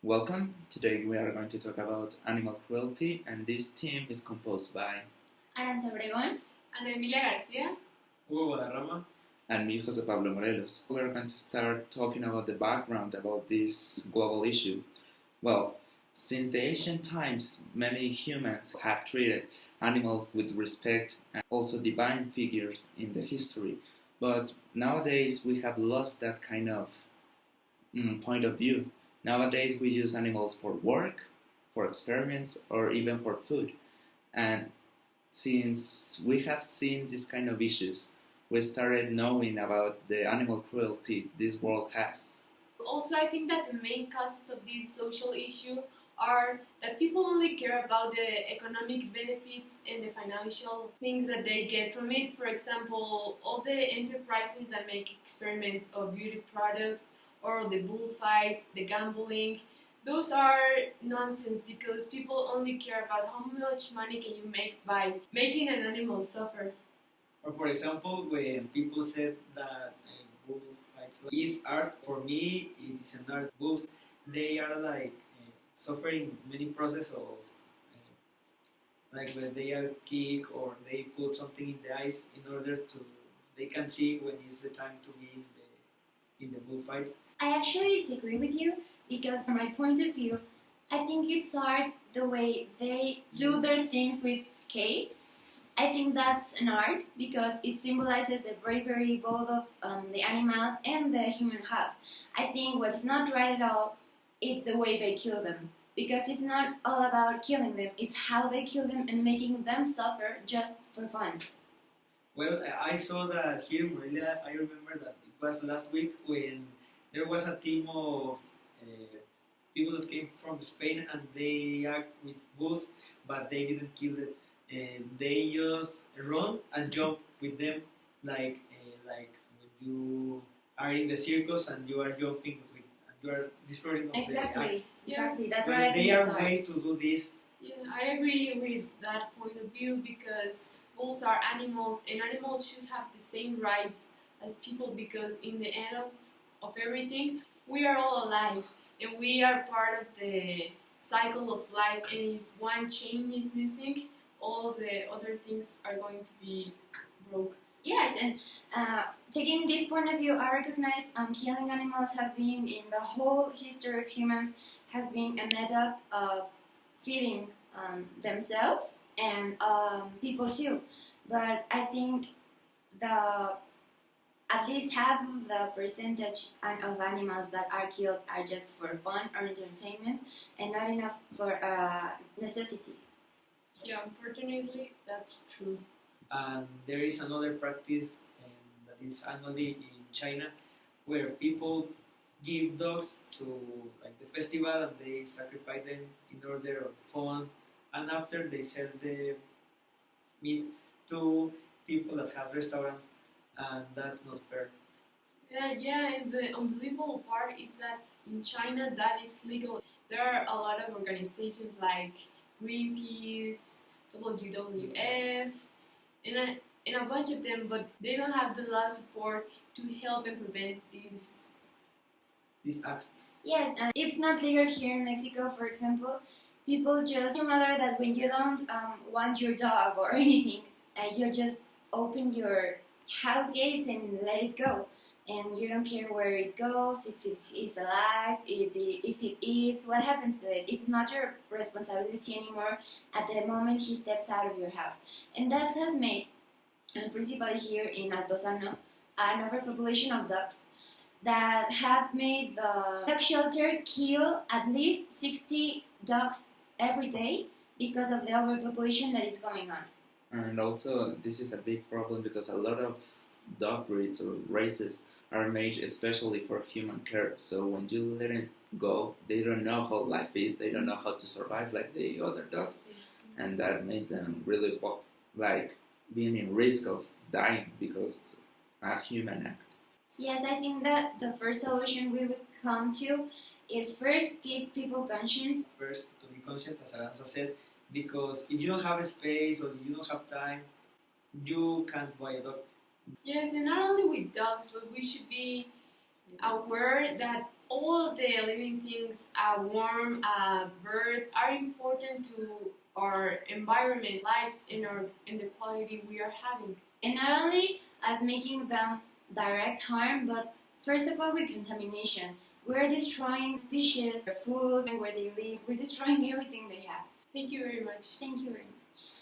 Welcome. Today we are going to talk about animal cruelty, and this team is composed by Aranza Obregón, Ana Emilia García, Hugo Guadarrama, and me, Jose Pablo Morelos. We are going to start talking about the background about this global issue. Well, since the ancient times, many humans have treated animals with respect and also divine figures in the history. But nowadays we have lost that kind of point of view. Nowadays we use animals for work, for experiments, or even for food. And since we have seen this kind of issues, we started knowing about the animal cruelty this world has. Also, I think that the main causes of this social issue are that people only care about the economic benefits and the financial things that they get from it. For example, all the enterprises that make experiments of beauty products or the bullfights, the gambling, those are nonsense because people only care about how much money can you make by making an animal suffer. or for example, when people said that bullfights is art, for me it is an art. Bulls, they are like suffering many process of like when they are kick or they put something in the ice in order to they can see when it's the time to be in the bullfights. I actually disagree with you because, from my point of view, I think it's art the way they do their things with capes. I think that's an art because it symbolizes the bravery both of the animal and the human have. I think what's not right at all is the way they kill them because it's not all about killing them, it's how they kill them and making them suffer just for fun. Well, I saw that here in Morelia. I remember that it was last week when there was a team of people that came from Spain and they act with bulls, but they didn't kill them. And they just run and jump with them, like when you are in the circus and you are jumping with, and you are destroying of the Exactly, act. exactly. That's But what I think. there It's are art. ways to do this. Yeah, I agree with that point of view because bulls are animals and animals should have the same rights as people because in the end of everything, we are all alive and we are part of the cycle of life, and if one chain is missing, all the other things are going to be broke. Yes, and taking this point of view, I recognize killing animals has been in the whole history of humans has been a method of feeding themselves and people too. But I think the at least half of the percentage of animals that are killed are just for fun or entertainment and not enough for necessity. Yeah, unfortunately, that's true. And there is another practice that is annually in China, where people give dogs to like the festival and they sacrifice them in order of fun, and after they sell the meat to people that have restaurants, and that's not fair. Yeah, and the unbelievable part is that in China that is legal. There are a lot of organizations like Greenpeace, WWF, and a bunch of them, but they don't have the law support to help and prevent these. These acts. Yes, and it's not legal here in Mexico, for example. People just, no matter that when you don't want your dog or anything, you just open your house gates and let it go. And you don't care where it goes, if it is alive, if it eats, what happens to it. It's not your responsibility anymore at the moment he steps out of your house. And that has made, principally here in Altozano, an overpopulation of dogs that have made the dog shelter kill at least 60 dogs every day because of the overpopulation that is going on. And also, this is a big problem because a lot of dog breeds or races are made especially for human care. So when you let it go, they don't know how life is, they don't know how to survive like the other dogs. And that made them really like being in risk of dying because a human act. Yes, I think that the first solution we would come to is first give people conscience. First, to be conscious, as Aranza said, because if you don't have a space or you don't have time, you can't buy a dog. Yes, and not only with dogs, but we should be aware that all of the living things, a worm, a bird, are important to our environment, lives, in the quality we are having. And not only as making them direct harm, but first of all with contamination. We're destroying species, their food, and where they live. We're destroying everything they have. Thank you very much. Thank you very much.